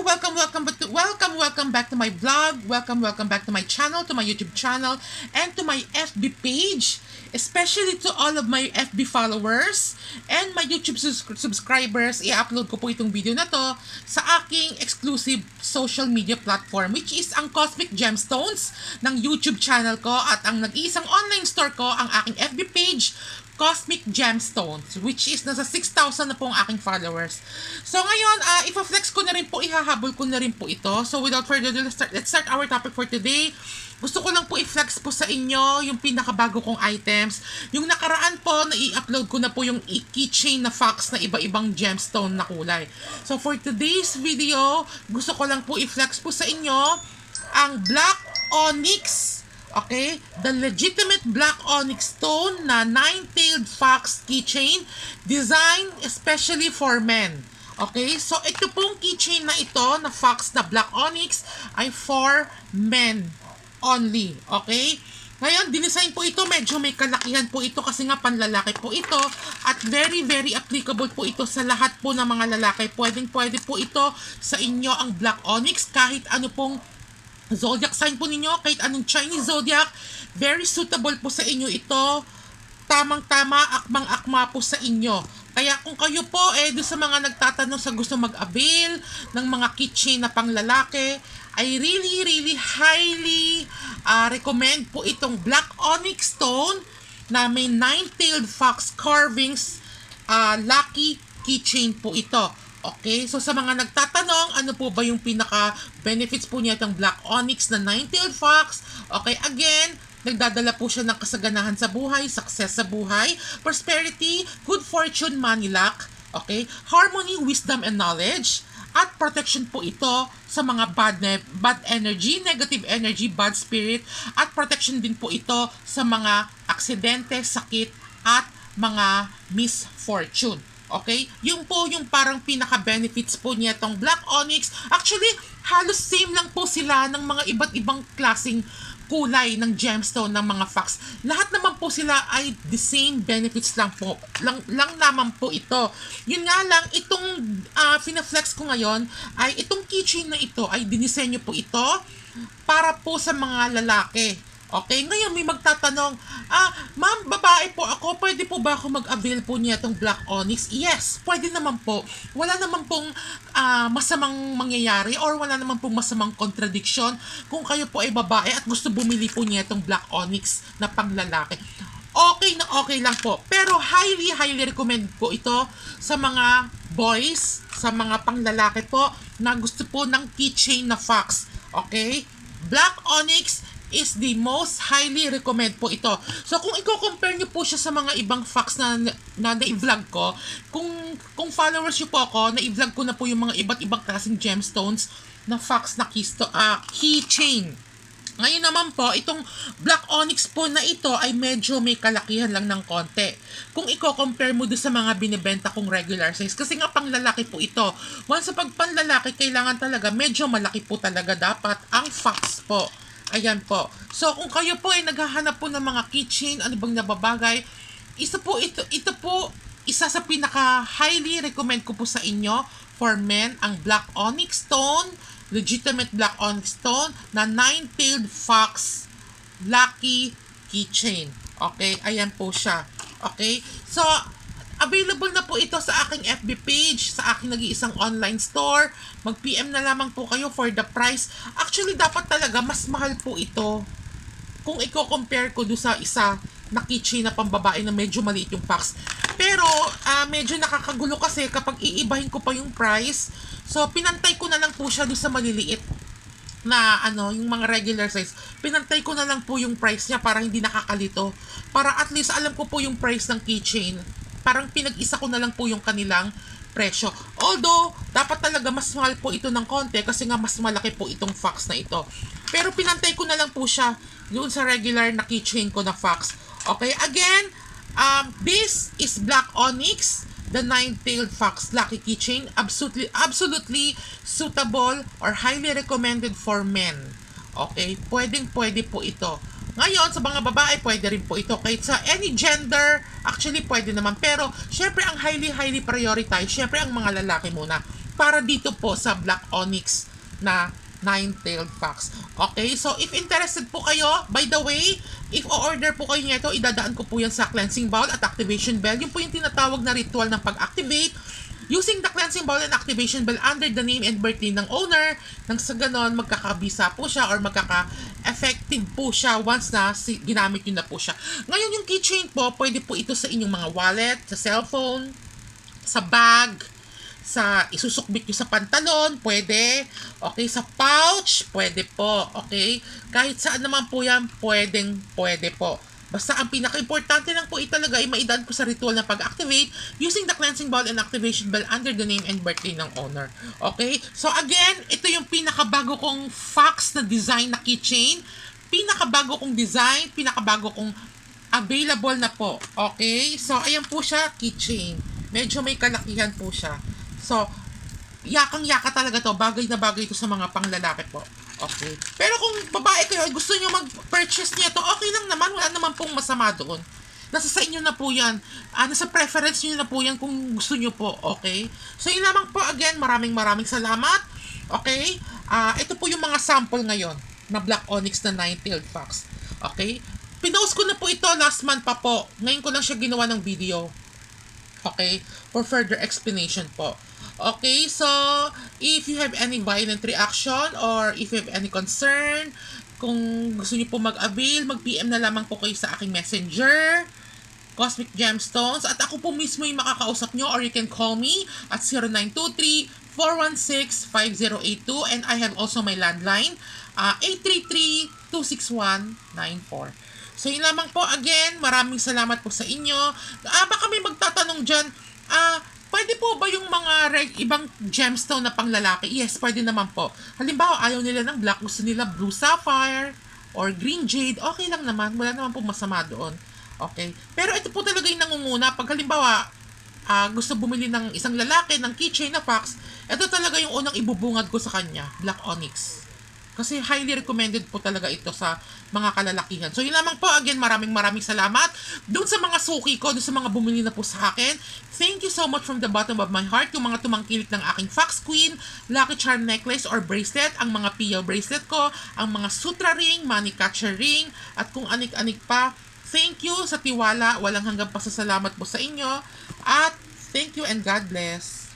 welcome back to my vlog. Welcome back to my channel, to my YouTube channel, and to my FB page. Especially to all of my FB followers and my YouTube subscribers. I-upload ko po itong video na to sa aking exclusive social media platform, which is ang Cosmic Gemstones ng YouTube channel ko, at ang nag-iisang online store ko, ang aking FB page, Cosmic Gemstones, which is nasa 6,000 na po ang aking followers. So ngayon, ipa-flex ko na rin po, ihahabol ko na rin po ito. So without further ado, let's start our topic for today. Gusto ko lang po i-flex po sa inyo yung pinakabago kong items. Yung nakaraan po, na i-upload ko na po yung keychain na fox na iba-ibang gemstone na kulay. So for today's video, gusto ko lang po i-flex po sa inyo ang Black Onyx. Okay, the legitimate black onyx stone na nine-tailed fox keychain, designed especially for men. Okay, so ito pong keychain na ito na fox na black onyx ay for men only. Okay, ngayon dinesign po ito, medyo may kalakihan po ito kasi nga panlalaki po ito, at very applicable po ito sa lahat po ng mga lalaki. Pwede po ito sa inyo ang black onyx, kahit ano pong zodiac sign po ninyo, kahit anong Chinese zodiac, very suitable po sa inyo ito. Tamang-tama, akmang-akma po sa inyo. Kaya kung kayo po doon sa mga nagtatanong sa gusto mag-avail ng mga keychain na panglalaki, I really highly recommend po itong Black Onyx Stone na may nine-tailed fox carvings, lucky keychain po ito. Okay, so sa mga nagtatanong, ano po ba yung pinaka-benefits po niya itong Black Onyx na nine-tailed fox? Okay, again, nagdadala po siya ng kasaganahan sa buhay, success sa buhay, prosperity, good fortune, money, luck, okay, harmony, wisdom, and knowledge, at protection po ito sa mga bad energy, negative energy, bad spirit, at protection din po ito sa mga aksidente, sakit, at mga misfortune. Okay? Yung po yung parang pinaka-benefits po niya itong Black Onyx. Actually, halos same lang po sila ng mga iba't ibang klaseng kulay ng gemstone ng mga fox. Lahat naman po sila ay the same benefits lang po. Lang naman po ito. Yun nga lang, itong fina-flex ko ngayon ay itong keychain na ito ay dinisenyo po ito para po sa mga lalaki. Okay, ngayon may magtatanong, ma'am, babae po ako, pwede po ba ako mag-avail po niya itong Black Onyx? Yes, pwede naman po. Wala naman pong masamang mangyayari or wala naman pong masamang contradiction kung kayo po ay babae at gusto bumili po niya itong Black Onyx na panglalaki. Okay na okay lang po. Pero highly recommend po ito sa mga boys, sa mga panglalaki po na gusto po ng keychain na fox. Okay? Black Onyx is the most highly recommend po ito. So kung i-compare nyo po siya sa mga ibang fox na na-vlog ko, kung followers nyo po ako, na-vlog ko na po yung mga iba't ibang klaseng gemstones na fox na keychain. Ngayon naman po, itong Black Onyx po na ito ay medyo may kalakihan lang ng konti. Kung i-compare mo doon sa mga binibenta kong regular size, kasi nga panglalaki po ito. Once sa pagpanlalaki, kailangan talaga medyo malaki po talaga dapat ang fox po. Ayan po. So, kung kayo po ay naghahanap po ng mga keychain, ano bang nababagay, ito po, isa sa pinaka-highly recommend ko po sa inyo for men, ang Black Onyx Stone, legitimate Black Onyx Stone, na nine-tailed fox lucky keychain. Okay? Ayan po siya. Okay? So, available na po ito sa aking FB page, sa aking nag-iisang online store. Mag-PM na lamang po kayo for the price. Actually, dapat talaga mas mahal po ito kung i-compare ko doon sa isa na keychain na pambabae na medyo maliit yung fox. Pero, medyo nakakagulo kasi kapag iibahin ko pa yung price. So, pinantay ko na lang po siya doon sa maliliit na yung mga regular size. Pinantay ko na lang po yung price niya para hindi nakakalito. Para at least alam ko po yung price ng keychain. Parang pinag-isa ko na lang po yung kanilang presyo. Although, dapat talaga mas mahal po ito ng konti kasi nga mas malaki po itong fox na ito. Pero pinantay ko na lang po siya doon sa regular na keychain ko na fox. Okay, again, this is Black Onyx, the nine-tailed fox lucky keychain. Absolutely suitable or highly recommended for men. Okay, pwede po ito. Ngayon, sa mga babae, pwede rin po ito. Kahit sa any gender, actually pwede naman. Pero, syempre, ang highly prioritize, syempre, ang mga lalaki muna. para dito po sa Black Onyx na nine-tailed fox. Okay, so if interested po kayo, by the way, if o-order po kayo nito, idadaan ko po yan sa cleansing bowl at activation bell. Yung po yung tinatawag na ritual ng pag-activate using the cleansing bowl and activation bell under the name and birthday ng owner. Nang sa ganon, magkakabisa po siya or magkaka-effective po siya once na ginamit nyo na po siya. Ngayon yung keychain po, pwede po ito sa inyong mga wallet, sa cellphone, sa bag, sa isusukbit nyo sa pantalon, pwede. Okay, sa pouch, pwede po. Okay, kahit saan naman po yan, pwede po. Basta ang pinaka-importante lang po talaga ay maidaan po sa ritual na pag-activate using the cleansing bowl and activation bell under the name and birthday ng owner. Okay, so again, ito yung pinakabago kong fox na design na keychain. Pinakabago kong design, pinakabago kong available na po. Okay, so ayan po siya, keychain. Medyo may kalakihan po siya. So, yakang-yaka talaga to. Bagay na bagay ito sa mga panglalaki po. Okay. Pero kung babae kayo, gusto nyo mag-purchase nito, okay lang naman. Wala naman pong masama doon. Nasa sa inyo na po yan. Nasa preference nyo na po yan kung gusto nyo po. Okay. So, yun lamang po. Again, maraming salamat. Okay. Ito po yung mga sample ngayon na Black Onyx na nine-tailed fox. Okay. Pinost ko na po ito last month pa po. Ngayon ko lang siya ginawa ng video. Okay. For further explanation po. Okay, so if you have any violent reaction or if you have any concern, kung gusto niyo po mag-avail, mag-PM na lamang po kayo sa aking messenger, Cosmic Gemstones, at ako po mismo yung makakausap nyo, or you can call me at 0923-416-5082, and I have also my landline, 833-26194. So yun lamang po. Again, maraming salamat po sa inyo. Baka may magtatanong dyan, pwede po ba yung mga ibang gemstone na panglalaki? Yes, pwede naman po. Halimbawa, ayaw nila ng black, gusto nila blue sapphire or green jade, okay lang naman. Wala naman po masama doon. Okay? Pero ito po talaga yung nangunguna. Pag halimbawa, gusto bumili ng isang lalaki ng keychain na fox, ito talaga yung unang ibubungad ko sa kanya, Black Onyx. Kasi highly recommended po talaga ito sa mga kalalakihan. So yun lamang po. Again, maraming salamat. Doon sa mga suki ko, doon sa mga bumili na po sa akin, thank you so much from the bottom of my heart. Yung mga tumangkilik ng aking Fox Queen, Lucky Charm necklace or bracelet, ang mga PL bracelet ko, ang mga sutra ring, money catcher ring, at kung anik-anik pa. Thank you sa tiwala. Walang hanggang pasasalamat po sa inyo. At thank you and God bless.